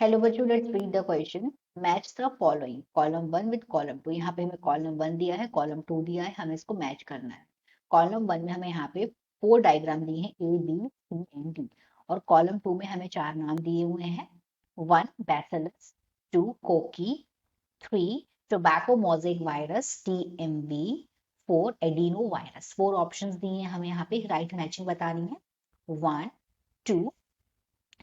Hello बच्चों, let's read the question. Match the following column one with column to. यहाँ पे हमें column one दिया है, कॉलम टू दिया है, हमें इसको मैच करना है। कॉलम वन में हमें यहाँ पे 4 डायग्राम दिए हैं, A B C and D. और कॉलम टू में हमें 4 नाम दिए हुए हैं। 1 बैसिलस, 2 कोकी, 3 tobacco mosaic virus TMV, 4 adeno virus. 4 options दिए हैं हमें यहाँ पे, राइट मैचिंग बतानी है 1 2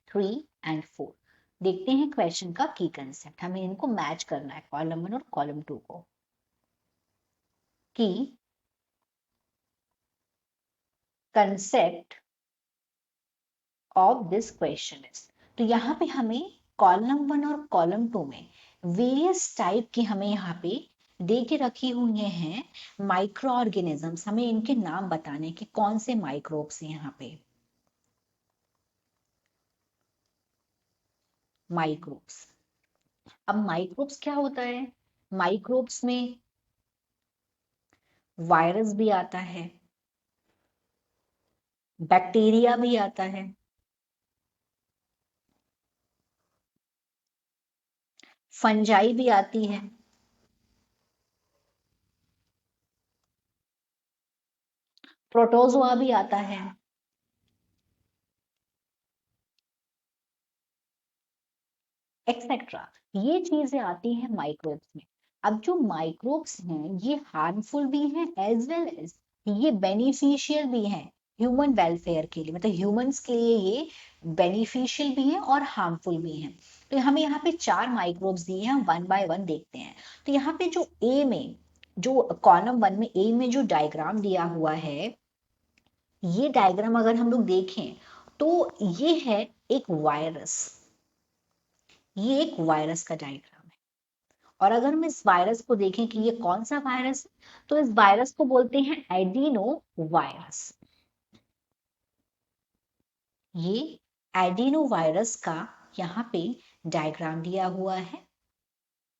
3 एंड 4। देखते हैं क्वेश्चन का की कंसेप्ट। हमें इनको मैच करना है, कॉलम वन और कॉलम टू को। की concept of this question is, तो यहाँ पे हमें कॉलम वन और कॉलम टू में वेरियस टाइप की हमें यहाँ पे दे के रखी हुई हैं माइक्रो ऑर्गेनिजम्स। हमें इनके नाम बताने कि कौन से माइक्रोब्स हैं यहाँ पे। माइक्रोब्स, अब माइक्रोब्स क्या होता है? माइक्रोब्स में वायरस भी आता है, बैक्टीरिया भी आता है, फंजाई भी आती है, प्रोटोजोआ भी आता है, एक्सेट्रा। ये चीजें आती हैं माइक्रोब्स में। अब जो माइक्रोब्स हैं ये हार्मफुल भी हैं एज वेल एज ये बेनिफिशियल भी हैं ह्यूमन वेलफेयर के लिए। मतलब ह्यूमंस के लिए ये बेनिफिशियल भी हैं और हार्मफुल भी हैं। तो हमें यहाँ पे 4 माइक्रोब्स दिए हैं, हम वन बाय वन देखते हैं। तो यहाँ पे जो ए में, जो कॉलम वन में ए में जो डायग्राम दिया हुआ है, ये डायग्राम अगर हम लोग देखें तो ये है एक वायरस। ये एक वायरस का डायग्राम है। और अगर हम इस वायरस को देखें कि ये कौन सा वायरस है, तो इस वायरस को बोलते हैं एडिनो वायरस। ये एडिनो वायरस का यहाँ पे डायग्राम दिया हुआ है।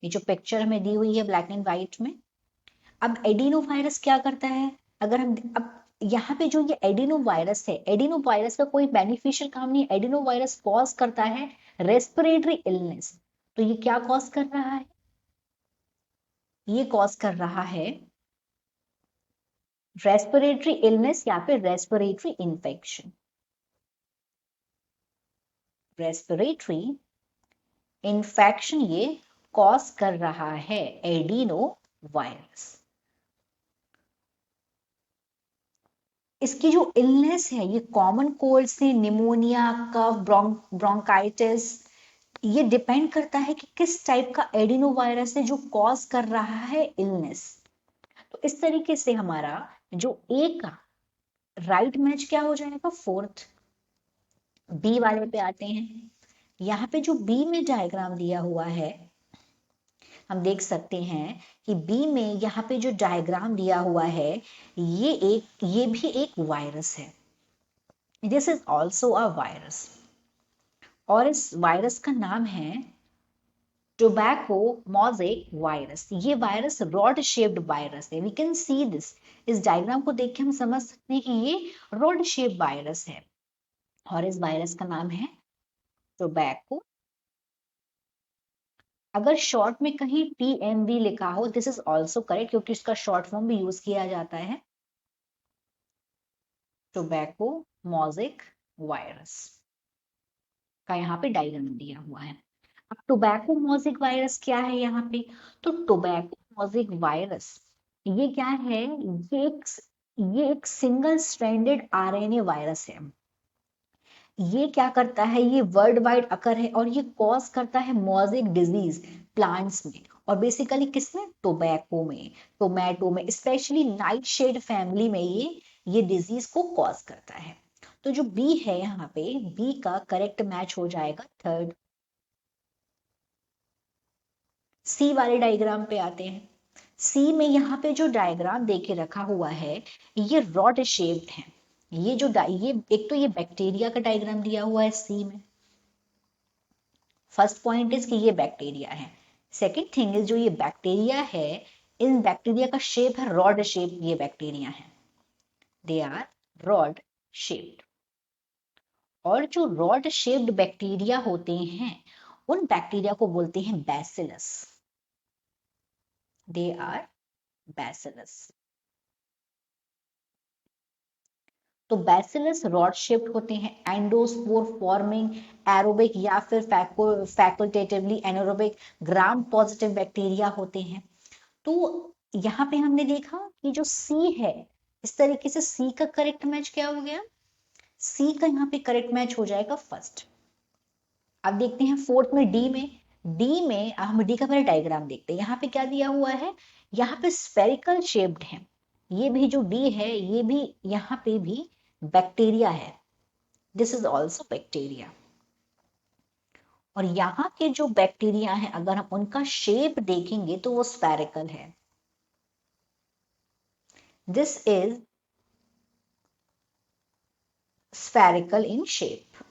ये जो पिक्चर हमें दी हुई है ब्लैक एंड व्हाइट में। अब एडिनो वायरस क्या करता है? अगर हम अब यहाँ पे जो ये एडिनो वायरस है, एडिनो वायरस का कोई बेनिफिशियल काम नहीं। एडिनो वायरस कॉज करता है रेस्पिरेटरी इलनेस। तो ये क्या कॉज कर रहा है? ये कॉज कर रहा है रेस्पिरेटरी इलनेस या फिर रेस्पिरेटरी इंफेक्शन। रेस्पिरेटरी इंफेक्शन ये कॉज कर रहा है एडिनो वायरस। इसकी जो इलनेस है ये कॉमन कोल्ड से निमोनिया, कफ, ब्रोंकाइटिस, ये डिपेंड करता है कि किस टाइप का एडिनो वायरस है जो कॉज कर रहा है इलनेस। तो इस तरीके से हमारा जो ए का राइट मैच क्या हो जाएगा? फोर्थ। बी वाले पे आते हैं। यहाँ पे जो बी में डायग्राम दिया हुआ है, हम देख सकते हैं कि बी में यहाँ पे जो डायग्राम दिया हुआ है, ये भी एक वायरस है। This is also a virus. और इस वायरस का नाम है टोबैको मोज़ेक वायरस। ये वायरस रॉड शेप्ड वायरस है। We can see this. इस डायग्राम को देख के हम समझ सकते हैं कि ये रॉड शेप्ड वायरस है। और इस वायरस का नाम है टोबैको। अगर शॉर्ट में कहीं TMV लिखा हो, दिस इज ऑल्सो करेक्ट, क्योंकि इसका शॉर्ट फॉर्म भी यूज किया जाता है, टोबैको मोज़ेक वायरस का यहाँ पे डायग्राम दिया हुआ है। अब टोबैको मोज़ेक वायरस क्या है यहाँ पे? तो टोबैको मोज़ेक वायरस ये क्या है? ये एक सिंगल स्ट्रैंडेड RNA वायरस है। ये क्या करता है? ये वर्ल्ड वाइड अकर है और ये कॉज करता है मोज़ेक डिजीज प्लांट्स में। और बेसिकली किसमें? टोबैको में, टोमेटो में, स्पेशली नाइट शेड फैमिली में ये डिजीज को कॉज करता है। तो जो बी है यहाँ पे, बी का करेक्ट मैच हो जाएगा थर्ड। सी वाले डायग्राम पे आते हैं। सी में यहाँ पे जो डायग्राम देके रखा हुआ है, ये रॉड शेप्ड है। ये एक तो ये बैक्टीरिया का डायग्राम दिया हुआ है सी में। फर्स्ट पॉइंट इज कि ये बैक्टीरिया है। सेकेंड थिंग इज जो ये बैक्टीरिया है, इन बैक्टीरिया का शेप है रॉड शेप। ये बैक्टीरिया है, दे आर रॉड शेप्ड। और जो रॉड शेप्ड बैक्टीरिया होते हैं उन बैक्टीरिया को बोलते हैं बैसिलस। They are bacillus. तो बैसिलस रॉड शेप्ड होते हैं, एंडोस्पोर फॉर्मिंग एरोबिक या फिर facultatively anaerobic gram positive bacteria होते हैं। तो यहाँ पे हमने देखा कि जो सी है, इस तरीके से सी का करेक्ट मैच क्या हो गया, सी का यहाँ पे करेक्ट मैच हो जाएगा फर्स्ट। अब देखते हैं फोर्थ में, डी में हम डी का पहले डायग्राम देखते हैं। यहाँ पे क्या दिया हुआ है, यहाँ पे स्फेरिकल शेप्ड है, ये भी जो डी है ये भी यहाँ पे भी बैक्टीरिया है, दिस इज ऑल्सो बैक्टीरिया। और यहाँ के जो बैक्टीरिया हैं अगर हम उनका शेप देखेंगे तो वो स्फेरिकल है, this is spherical in shape.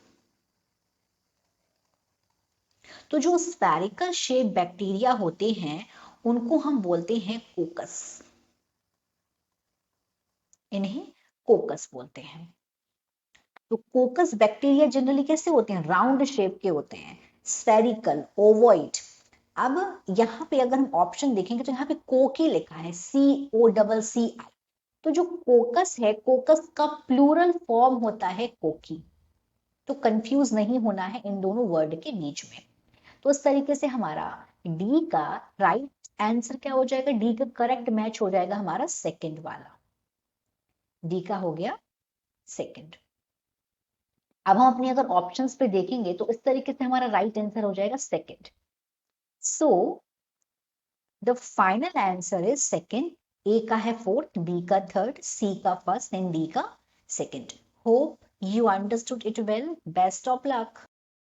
तो जो स्फेरिकल शेप बैक्टीरिया होते हैं उनको हम बोलते हैं कोकस, इन्हें कोकस बोलते हैं। तो कोकस बैक्टीरिया जनरली कैसे होते हैं, राउंड शेप के होते हैं, स्फेरिकल, ओवॉइड। अब यहाँ पे अगर हम ऑप्शन देखेंगे तो यहाँ पे कोकी लिखा है, COCCI। तो जो कोकस है, कोकस का प्लूरल फॉर्म होता है कोकी। तो कंफ्यूज नहीं होना है इन दोनों वर्ड के बीच में। तो इस तरीके से हमारा डी का राइट आंसर क्या हो जाएगा, डी का करेक्ट मैच हो जाएगा हमारा सेकंड वाला, डी का हो गया सेकंड। अब हम अपने अगर ऑप्शंस पे देखेंगे तो इस तरीके से हमारा राइट आंसर हो जाएगा second. So the final answer is second. A का है फोर्थ, बी का थर्ड, सी का फर्स्ट एंड डी का second. Hope you understood it well. Best of luck.